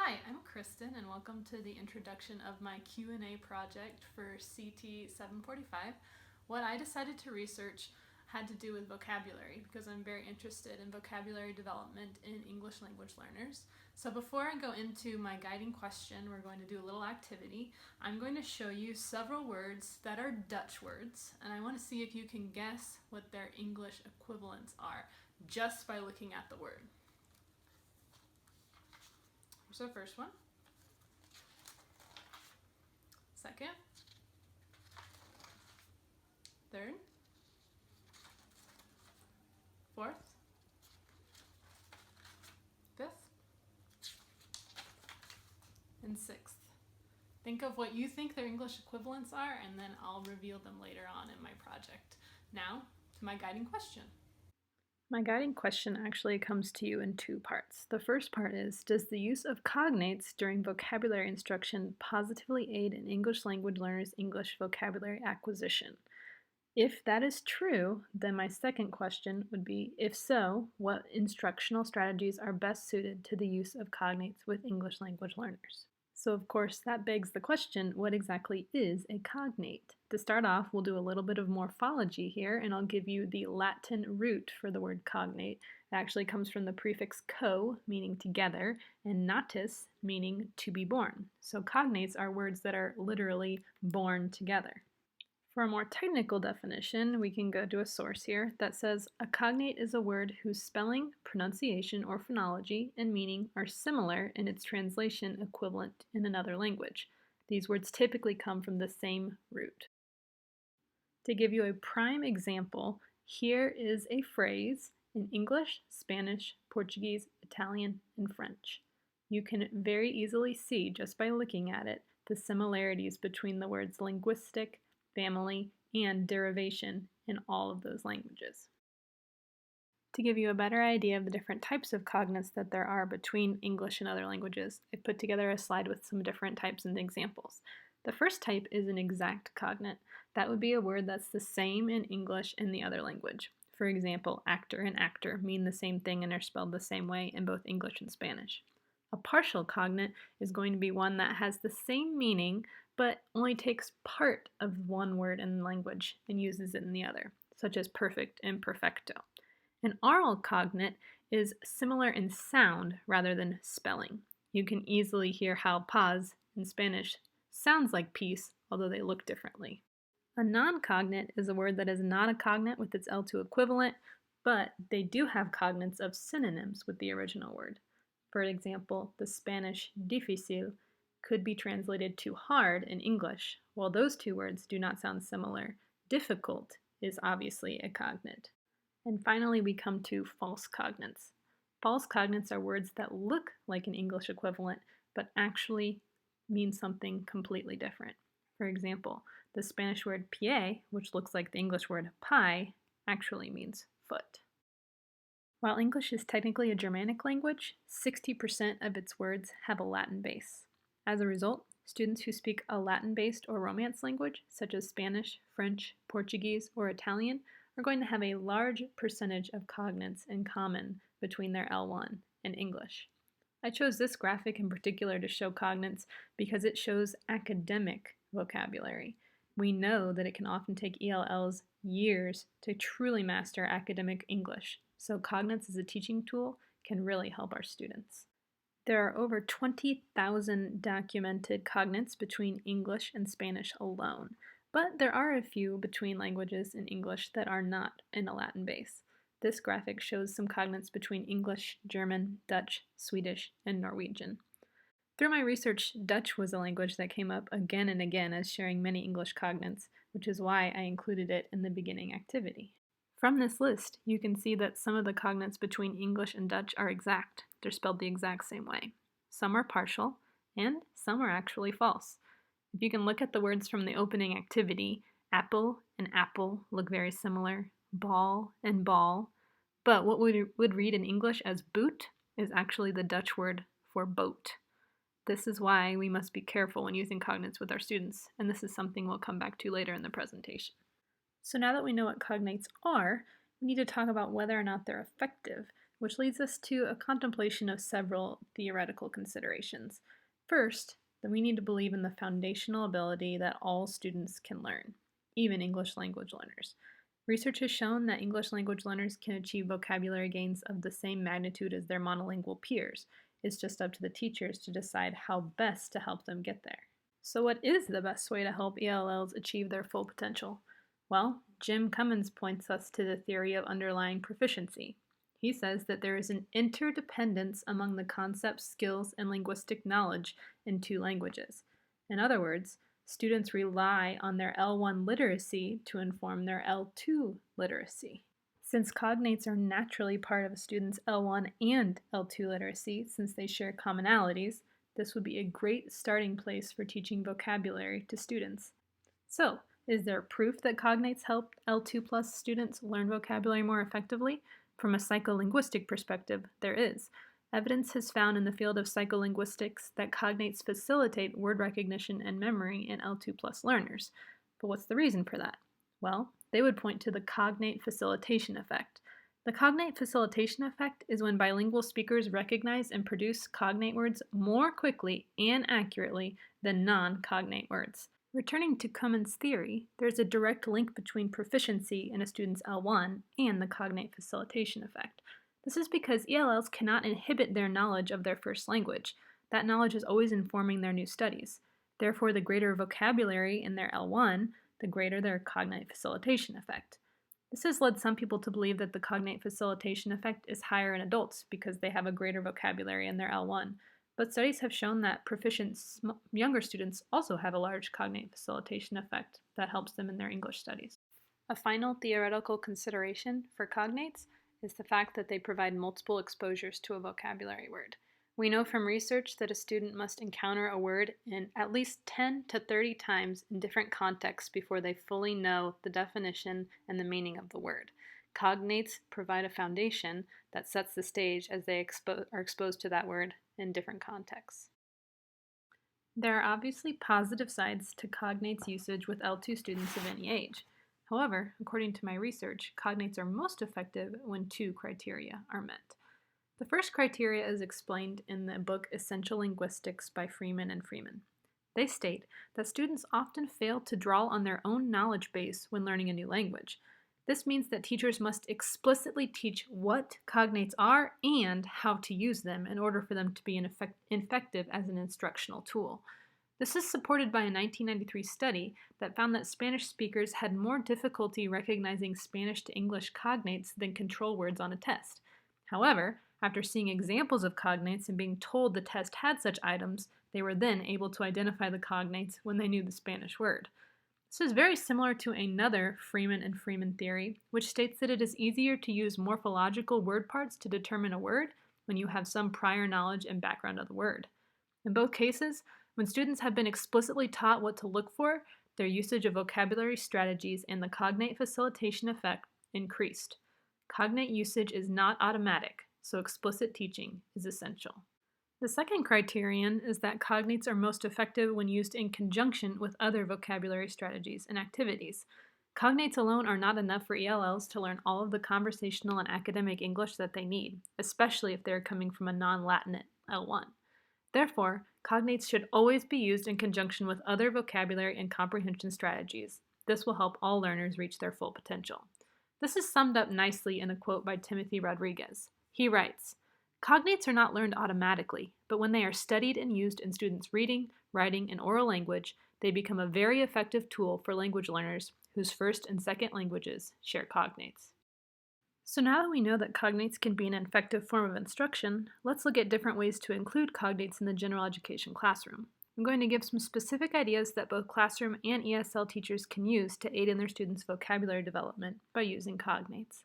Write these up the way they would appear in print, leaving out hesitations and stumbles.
Hi, I'm Kristen and welcome to the introduction of my Q&A project for CT 745. What I decided to research had to do with vocabulary because I'm very interested in vocabulary development in English language learners. So before I go into my guiding question, we're going to do a little activity. I'm going to show you several words that are Dutch words, and I want to see if you can guess what their English equivalents are just by looking at the word. Here's our first one. Second. Third. Fourth. Fifth. And sixth. Think of what you think their English equivalents are, and then I'll reveal them later on in my project. Now, to my guiding question. My guiding question actually comes to you in two parts. The first part is, does the use of cognates during vocabulary instruction positively aid an English language learner's English vocabulary acquisition? If that is true, then my second question would be, if so, what instructional strategies are best suited to the use of cognates with English language learners? So of course that begs the question, what exactly is a cognate? To start off, we'll do a little bit of morphology here, and I'll give you the Latin root for the word cognate. It actually comes from the prefix co, meaning together, and natus, meaning to be born. So cognates are words that are literally born together. For a more technical definition, we can go to a source here that says a cognate is a word whose spelling, pronunciation, or phonology and meaning are similar in its translation equivalent in another language. These words typically come from the same root. To give you a prime example, here is a phrase in English, Spanish, Portuguese, Italian, and French. You can very easily see, just by looking at it, the similarities between the words linguistic, family, and derivation in all of those languages. To give you a better idea of the different types of cognates that there are between English and other languages, I put together a slide with some different types and examples. The first type is an exact cognate. That would be a word that's the same in English and the other language. For example, actor and actor mean the same thing and are spelled the same way in both English and Spanish. A partial cognate is going to be one that has the same meaning but only takes part of one word in the language and uses it in the other, such as perfect and perfecto. An aural cognate is similar in sound rather than spelling. You can easily hear how paz in Spanish sounds like peace, although they look differently. A non-cognate is a word that is not a cognate with its L2 equivalent, but they do have cognates of synonyms with the original word. For example, the Spanish difícil could be translated to hard in English. While those two words do not sound similar, difficult is obviously a cognate. And finally, we come to false cognates. False cognates are words that look like an English equivalent, but actually mean something completely different. For example, the Spanish word pie, which looks like the English word pie, actually means foot. While English is technically a Germanic language, 60% of its words have a Latin base. As a result, students who speak a Latin-based or Romance language, such as Spanish, French, Portuguese, or Italian, are going to have a large percentage of cognates in common between their L1 and English. I chose this graphic in particular to show cognates because it shows academic vocabulary. We know that it can often take ELLs years to truly master academic English, so cognates as a teaching tool can really help our students. There are over 20,000 documented cognates between English and Spanish alone, but there are a few between languages in English that are not in a Latin base. This graphic shows some cognates between English, German, Dutch, Swedish, and Norwegian. Through my research, Dutch was a language that came up again and again as sharing many English cognates, which is why I included it in the beginning activity. From this list, you can see that some of the cognates between English and Dutch are exact. They're spelled the exact same way. Some are partial, and some are actually false. If you can look at the words from the opening activity, apple and apple look very similar, ball and ball, but what we would read in English as boot is actually the Dutch word for boat. This is why we must be careful when using cognates with our students, and this is something we'll come back to later in the presentation. So now that we know what cognates are, we need to talk about whether or not they're effective, which leads us to a contemplation of several theoretical considerations. First, that we need to believe in the foundational ability that all students can learn, even English language learners. Research has shown that English language learners can achieve vocabulary gains of the same magnitude as their monolingual peers. It's just up to the teachers to decide how best to help them get there. So what is the best way to help ELLs achieve their full potential? Well, Jim Cummins points us to the theory of underlying proficiency. He says that there is an interdependence among the concepts, skills, and linguistic knowledge in two languages. In other words, students rely on their L1 literacy to inform their L2 literacy. Since cognates are naturally part of a student's L1 and L2 literacy, since they share commonalities, this would be a great starting place for teaching vocabulary to students. So, is there proof that cognates help L2 plus students learn vocabulary more effectively? From a psycholinguistic perspective, there is. Evidence has found in the field of psycholinguistics that cognates facilitate word recognition and memory in L2 plus learners. But what's the reason for that? Well, they would point to the cognate facilitation effect. The cognate facilitation effect is when bilingual speakers recognize and produce cognate words more quickly and accurately than non-cognate words. Returning to Cummins' theory, there's a direct link between proficiency in a student's L1 and the cognate facilitation effect. This is because ELLs cannot inhibit their knowledge of their first language. That knowledge is always informing their new studies. Therefore, the greater vocabulary in their L1, the greater their cognate facilitation effect. This has led some people to believe that the cognate facilitation effect is higher in adults because they have a greater vocabulary in their L1. But studies have shown that proficient younger students also have a large cognate facilitation effect that helps them in their English studies. A final theoretical consideration for cognates is the fact that they provide multiple exposures to a vocabulary word. We know from research that a student must encounter a word in at least 10 to 30 times in different contexts before they fully know the definition and the meaning of the word. Cognates provide a foundation that sets the stage as they are exposed to that word in different contexts. There are obviously positive sides to cognates usage with L2 students of any age. However, according to my research, cognates are most effective when two criteria are met. The first criteria is explained in the book Essential Linguistics by Freeman and Freeman. They state that students often fail to draw on their own knowledge base when learning a new language. This means that teachers must explicitly teach what cognates are and how to use them in order for them to be effective as an instructional tool. This is supported by a 1993 study that found that Spanish speakers had more difficulty recognizing Spanish to English cognates than control words on a test. However, after seeing examples of cognates and being told the test had such items, they were then able to identify the cognates when they knew the Spanish word. This is very similar to another Freeman and Freeman theory, which states that it is easier to use morphological word parts to determine a word when you have some prior knowledge and background of the word. In both cases, when students have been explicitly taught what to look for, their usage of vocabulary strategies and the cognate facilitation effect increased. Cognate usage is not automatic, so explicit teaching is essential. The second criterion is that cognates are most effective when used in conjunction with other vocabulary strategies and activities. Cognates alone are not enough for ELLs to learn all of the conversational and academic English that they need, especially if they are coming from a non-Latinate L1. Therefore, cognates should always be used in conjunction with other vocabulary and comprehension strategies. This will help all learners reach their full potential. This is summed up nicely in a quote by Timothy Rodriguez. He writes, "Cognates are not learned automatically, but when they are studied and used in students' reading, writing, and oral language, they become a very effective tool for language learners whose first and second languages share cognates." So now that we know that cognates can be an effective form of instruction, let's look at different ways to include cognates in the general education classroom. I'm going to give some specific ideas that both classroom and ESL teachers can use to aid in their students' vocabulary development by using cognates.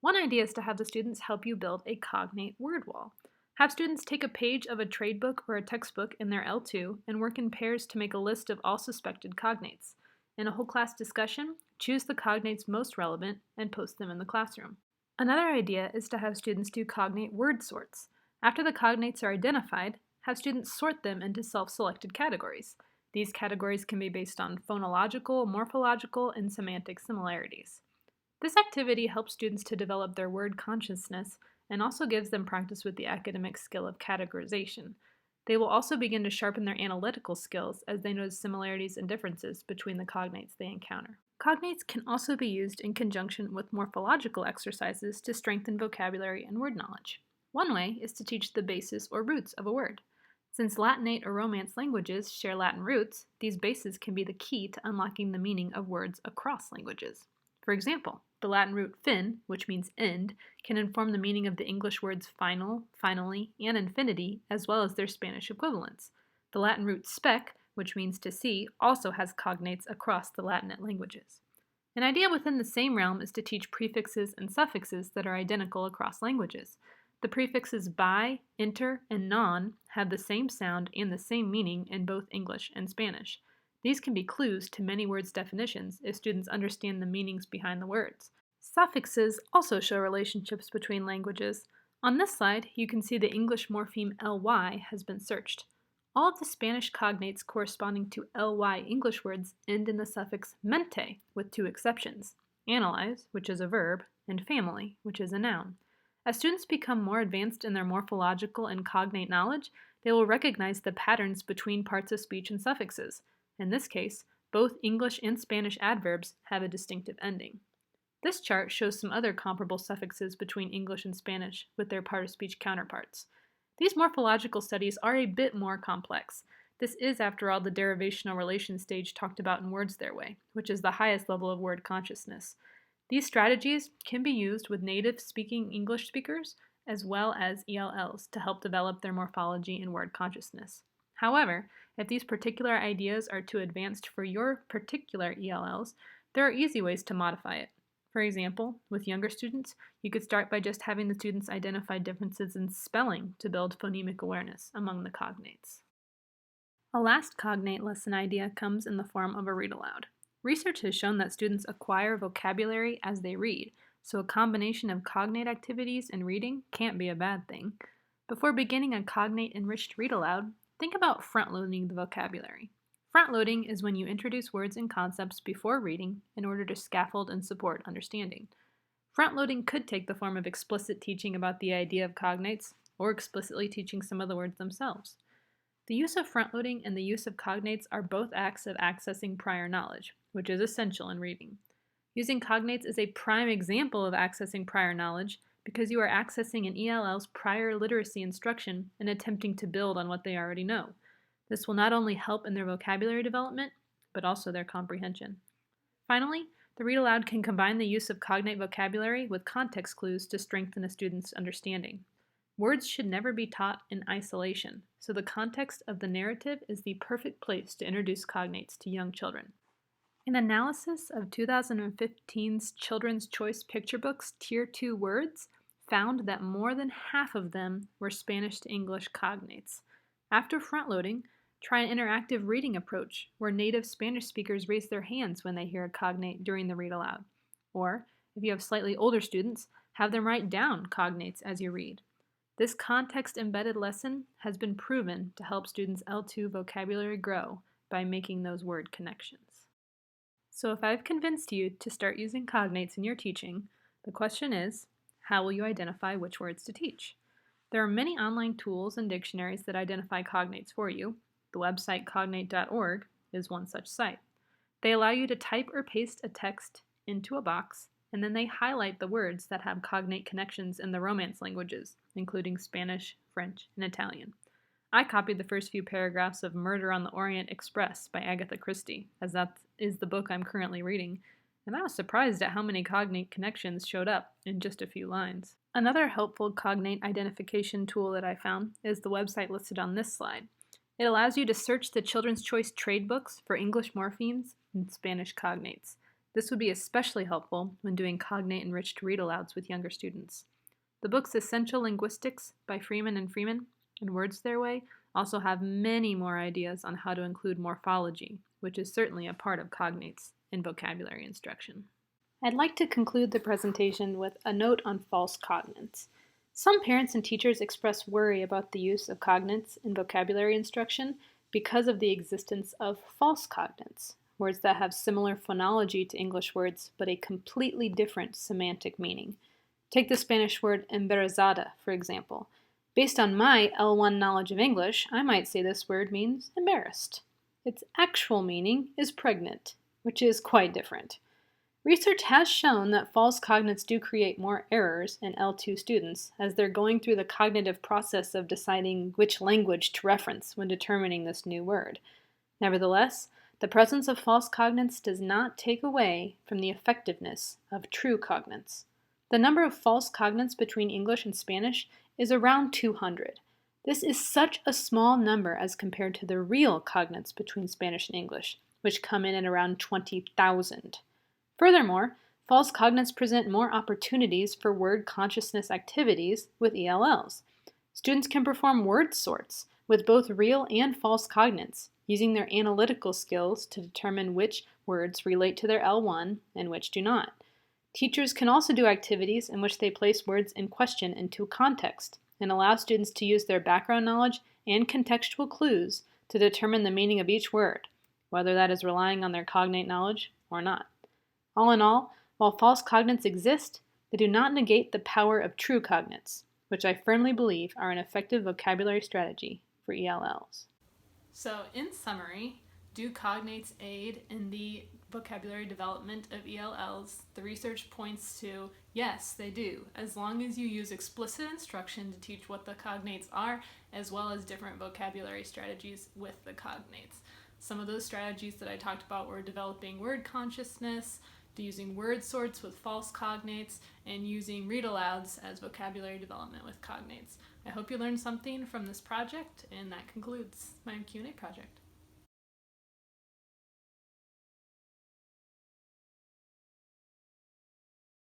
One idea is to have the students help you build a cognate word wall. Have students take a page of a trade book or a textbook in their L2 and work in pairs to make a list of all suspected cognates. In a whole class discussion, choose the cognates most relevant and post them in the classroom. Another idea is to have students do cognate word sorts. After the cognates are identified, have students sort them into self-selected categories. These categories can be based on phonological, morphological, and semantic similarities. This activity helps students to develop their word consciousness and also gives them practice with the academic skill of categorization. They will also begin to sharpen their analytical skills as they notice similarities and differences between the cognates they encounter. Cognates can also be used in conjunction with morphological exercises to strengthen vocabulary and word knowledge. One way is to teach the basis or roots of a word. Since Latinate or Romance languages share Latin roots, these bases can be the key to unlocking the meaning of words across languages. For example, the Latin root fin, which means end, can inform the meaning of the English words final, finally, and infinity, as well as their Spanish equivalents. The Latin root spec, which means to see, also has cognates across the Latinate languages. An idea within the same realm is to teach prefixes and suffixes that are identical across languages. The prefixes by, inter, and non have the same sound and the same meaning in both English and Spanish. These can be clues to many words' definitions if students understand the meanings behind the words. Suffixes also show relationships between languages. On this slide, you can see the English morpheme ly has been searched. All of the Spanish cognates corresponding to ly English words end in the suffix mente, with two exceptions: analyze, which is a verb, and family, which is a noun. As students become more advanced in their morphological and cognate knowledge, they will recognize the patterns between parts of speech and suffixes. In this case, both English and Spanish adverbs have a distinctive ending. This chart shows some other comparable suffixes between English and Spanish with their part of speech counterparts. These morphological studies are a bit more complex. This is, after all, the derivational relation stage talked about in Words Their Way, which is the highest level of word consciousness. These strategies can be used with native-speaking English speakers as well as ELLs to help develop their morphology and word consciousness. However, if these particular ideas are too advanced for your particular ELLs, there are easy ways to modify it. For example, with younger students, you could start by just having the students identify differences in spelling to build phonemic awareness among the cognates. A last cognate lesson idea comes in the form of a read-aloud. Research has shown that students acquire vocabulary as they read, so a combination of cognate activities and reading can't be a bad thing. Before beginning a cognate-enriched read-aloud, think about front-loading the vocabulary. Front-loading is when you introduce words and concepts before reading in order to scaffold and support understanding. Front-loading could take the form of explicit teaching about the idea of cognates, or explicitly teaching some of the words themselves. The use of front-loading and the use of cognates are both acts of accessing prior knowledge, which is essential in reading. Using cognates is a prime example of accessing prior knowledge because you are accessing an ELL's prior literacy instruction and attempting to build on what they already know. This will not only help in their vocabulary development, but also their comprehension. Finally, the read aloud can combine the use of cognate vocabulary with context clues to strengthen a student's understanding. Words should never be taught in isolation, so the context of the narrative is the perfect place to introduce cognates to young children. An analysis of 2015's Children's Choice Picture Books Tier 2 words found that more than half of them were Spanish to English cognates. After front-loading, try an interactive reading approach where native Spanish speakers raise their hands when they hear a cognate during the read aloud. Or, if you have slightly older students, have them write down cognates as you read. This context-embedded lesson has been proven to help students' L2 vocabulary grow by making those word connections. So if I've convinced you to start using cognates in your teaching, the question is, how will you identify which words to teach? There are many online tools and dictionaries that identify cognates for you. The website cognate.org is one such site. They allow you to type or paste a text into a box, and then they highlight the words that have cognate connections in the Romance languages, including Spanish, French, and Italian. I copied the first few paragraphs of Murder on the Orient Express by Agatha Christie, as that is the book I'm currently reading, and I was surprised at how many cognate connections showed up in just a few lines. Another helpful cognate identification tool that I found is the website listed on this slide. It allows you to search the Children's Choice trade books for English morphemes and Spanish cognates. This would be especially helpful when doing cognate-enriched read-alouds with younger students. The books Essential Linguistics by Freeman and Freeman and Words Their Way also have many more ideas on how to include morphology, which is certainly a part of cognates in vocabulary instruction. I'd like to conclude the presentation with a note on false cognates. Some parents and teachers express worry about the use of cognates in vocabulary instruction because of the existence of false cognates, words that have similar phonology to English words but a completely different semantic meaning. Take the Spanish word embarazada, for example. Based on my L1 knowledge of English, I might say this word means embarrassed. Its actual meaning is pregnant, which is quite different. Research has shown that false cognates do create more errors in L2 students as they're going through the cognitive process of deciding which language to reference when determining this new word. Nevertheless, the presence of false cognates does not take away from the effectiveness of true cognates. The number of false cognates between English and Spanish is around 200. This is such a small number as compared to the real cognates between Spanish and English, which come in at around 20,000. Furthermore, false cognates present more opportunities for word consciousness activities with ELLs. Students can perform word sorts with both real and false cognates, using their analytical skills to determine which words relate to their L1 and which do not. Teachers can also do activities in which they place words in question into context and allow students to use their background knowledge and contextual clues to determine the meaning of each word, whether that is relying on their cognate knowledge or not. All in all, while false cognates exist, they do not negate the power of true cognates, which I firmly believe are an effective vocabulary strategy for ELLs. So, in summary, do cognates aid in the vocabulary development of ELLs? The research points to yes, they do, as long as you use explicit instruction to teach what the cognates are, as well as different vocabulary strategies with the cognates. Some of those strategies that I talked about were developing word consciousness, using word sorts with false cognates, and using read-alouds as vocabulary development with cognates. I hope you learned something from this project, and that concludes my Q&A project.